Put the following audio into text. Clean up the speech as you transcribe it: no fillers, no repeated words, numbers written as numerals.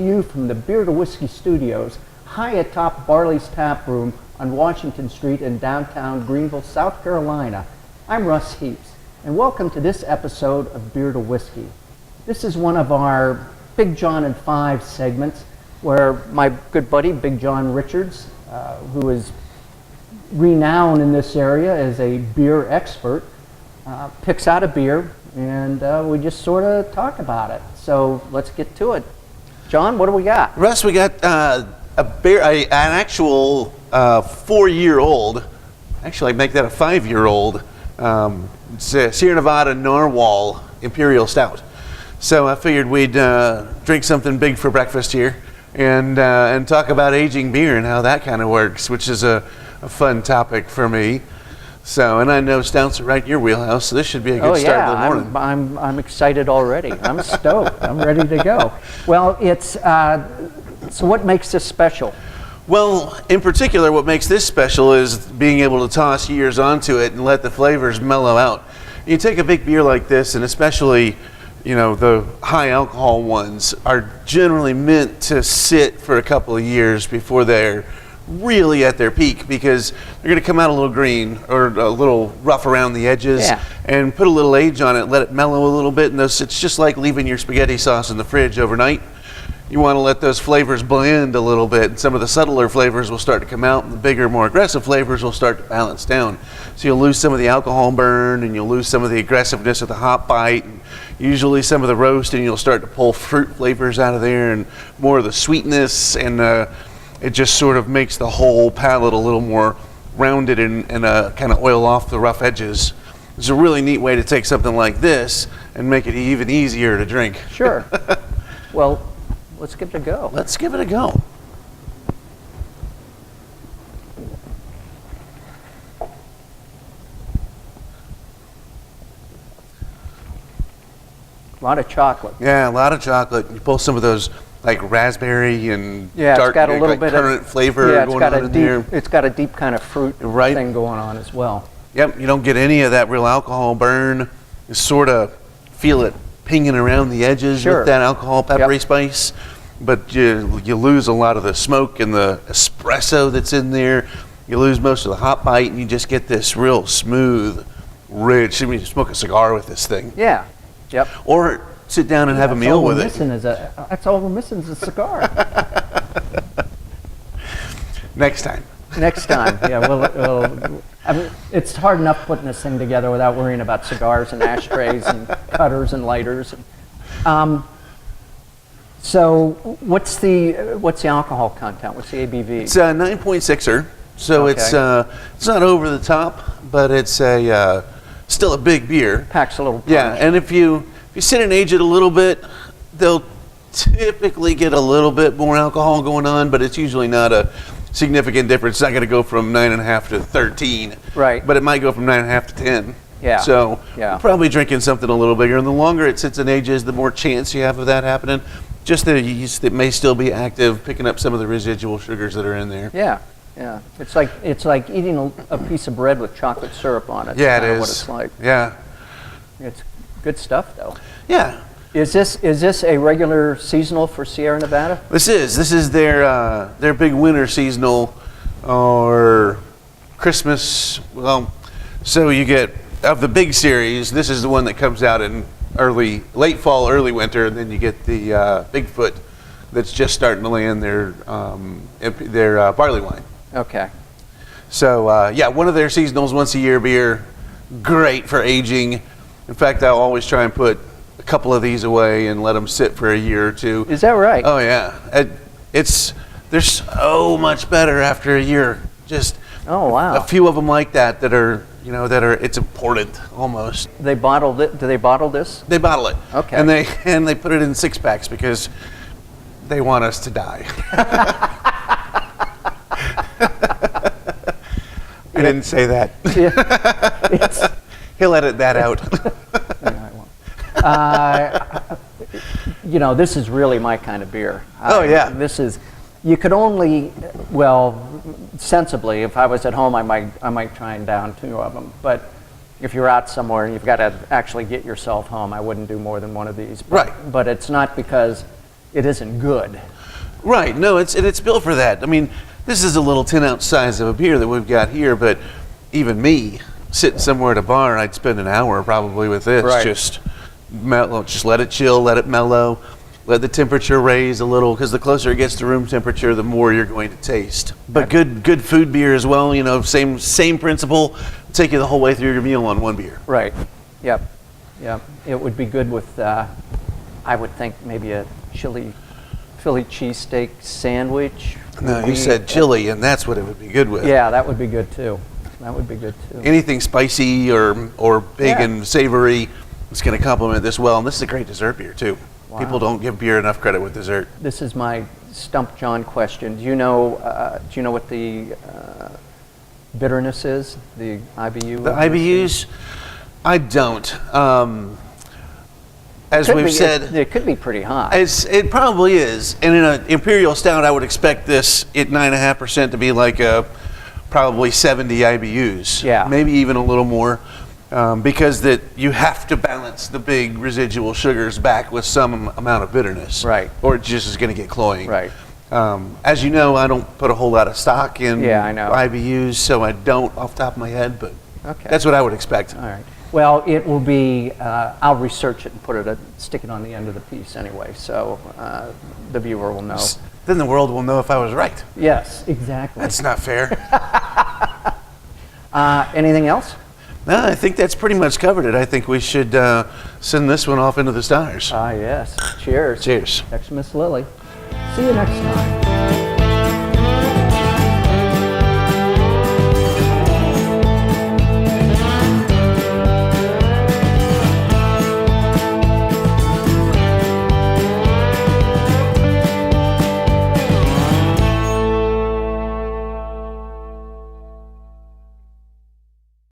to you from the Beer to Whiskey Studios, high atop Barley's Tap Room on Washington Street in downtown Greenville, South Carolina. I'm Russ Heaps, and welcome to this episode of Beer to Whiskey. This is one of our Big Jon and Five segments where my good buddy, Big Jon Richards, who is renowned in this area as a beer expert, picks out a beer, and we just sort of talk about it. So let's get to it. John, what do we got? Russ, we got a beer, an actual 4-year-old. Actually, I make that a 5-year-old. It's a Sierra Nevada Narwhal Imperial Stout. So I figured we'd drink something big for breakfast here, and talk about aging beer and how that kind of works, which is a fun topic for me. So, and I know stouts are right in your wheelhouse, so this should be a good start of the morning. I'm excited already. I'm stoked. I'm ready to go. Well, it's so what makes this special? Well, in particular, what makes this special is being able to toss years onto it and let the flavors mellow out. You take a big beer like this, and especially, you know, the high alcohol ones are generally meant to sit for a couple of years before they're really at their peak, because they're going to come out a little green or a little rough around the edges, and put a little age on it, let it mellow a little bit, and it's just like leaving your spaghetti sauce in the fridge overnight. You want to let those flavors blend a little bit, and some of the subtler flavors will start to come out, and the bigger, more aggressive flavors will start to balance down. So you'll lose some of the alcohol burn, and you'll lose some of the aggressiveness of the hop bite, and usually some of the roast, and you'll start to pull fruit flavors out of there, and more of the sweetness, and it just sort of makes the whole palate a little more rounded and kind of oil off the rough edges. It's a really neat way to take something like this and make it even easier to drink. Sure. Well, let's give it a go. Let's give it a go. A lot of chocolate. Yeah, a lot of chocolate. You pull some of those like raspberry and dark, it's got a little bit currant flavor going on in there. It's got a deep kind of fruit thing going on as well. Yep, you don't get any of that real alcohol burn. You sort of feel it pinging around the edges with that alcohol peppery spice, but you lose a lot of the smoke and the espresso that's in there. You lose most of the hop bite, and you just get this real smooth, rich. I mean, you smoke a cigar with this thing. Yeah. Yep. Or sit down and have a meal with it. That's all we're missing is a cigar. Next time. Next time, yeah. Well, I mean, it's hard enough putting this thing together without worrying about cigars and ashtrays and cutters and lighters. So, what's the alcohol content? What's the ABV? It's a 9.6er, so it's not over the top, but it's still a big beer. Packs a little punch. Yeah, and if you sit and age it a little bit, they'll typically get a little bit more alcohol going on, but it's usually not a significant difference. It's not going to go from 9.5 to 13, right? But it might go from 9.5 to 10. Yeah. So you're probably drinking something a little bigger, and the longer it sits and ages, the more chance you have of that happening. Just the yeast that may still be active, picking up some of the residual sugars that are in there. Yeah. Yeah, it's like eating a piece of bread with chocolate syrup on it. Yeah, it is. What it's like. Yeah, it's good stuff, though. Yeah. Is this a regular seasonal for Sierra Nevada? This is their big winter seasonal or Christmas. Well, so you get of the big series. This is the one that comes out in late fall, early winter, and then you get the Bigfoot that's just starting to land their barley wine. Okay. So one of their seasonals, once a year beer, great for aging. In fact, I'll always try and put a couple of these away and let them sit for a year or two. Is that right? Oh yeah, they're so much better after a year. Just wow, a few of them like that are it's important almost. They bottled it. Do they bottle this? They bottle it. Okay. And they put it in 6-packs because they want us to die. I didn't say that. He'll edit that out. This is really my kind of beer. This is. You could only, sensibly, if I was at home, I might try and down 2 of them. But if you're out somewhere and you've got to actually get yourself home, I wouldn't do more than one of these. Right. But it's not because it isn't good. Right. No, it's built for that. I mean, this is a little 10-ounce size of a beer that we've got here, but even me sitting somewhere at a bar, I'd spend an hour probably with this. Right. Just let it chill, let it mellow, let the temperature raise a little, because the closer it gets to room temperature, the more you're going to taste. But good food beer as well. You know, same principle. Take you the whole way through your meal on one beer. Right. Yep. It would be good with, I would think, maybe a Philly cheesesteak sandwich. No, you said chili, and that's what it would be good with. Yeah, that would be good too. Anything spicy or big and savory is going to complement this well. And this is a great dessert beer too. Wow. People don't give beer enough credit with dessert. This is my Stump John question. Do you know what the bitterness is? The IBU? The IBUs? I don't. As we've said, it could be pretty high. It probably is. And in an Imperial Stout, I would expect this at 9.5% to be like probably 70 IBUs. Yeah. Maybe even a little more. Because that you have to balance the big residual sugars back with some amount of bitterness. Right. Or it just is going to get cloying. Right. As you know, I don't put a whole lot of stock in I know. IBUs, so I don't off the top of my head, but that's what I would expect. All right. Well, it will be, I'll research it and stick it on the end of the piece anyway, so the viewer will know. Then the world will know if I was right. Yes, exactly. That's not fair. Anything else? No, I think that's pretty much covered it. I think we should send this one off into the stars. Yes. Cheers. Cheers. Thanks, Miss Lily. See you next time.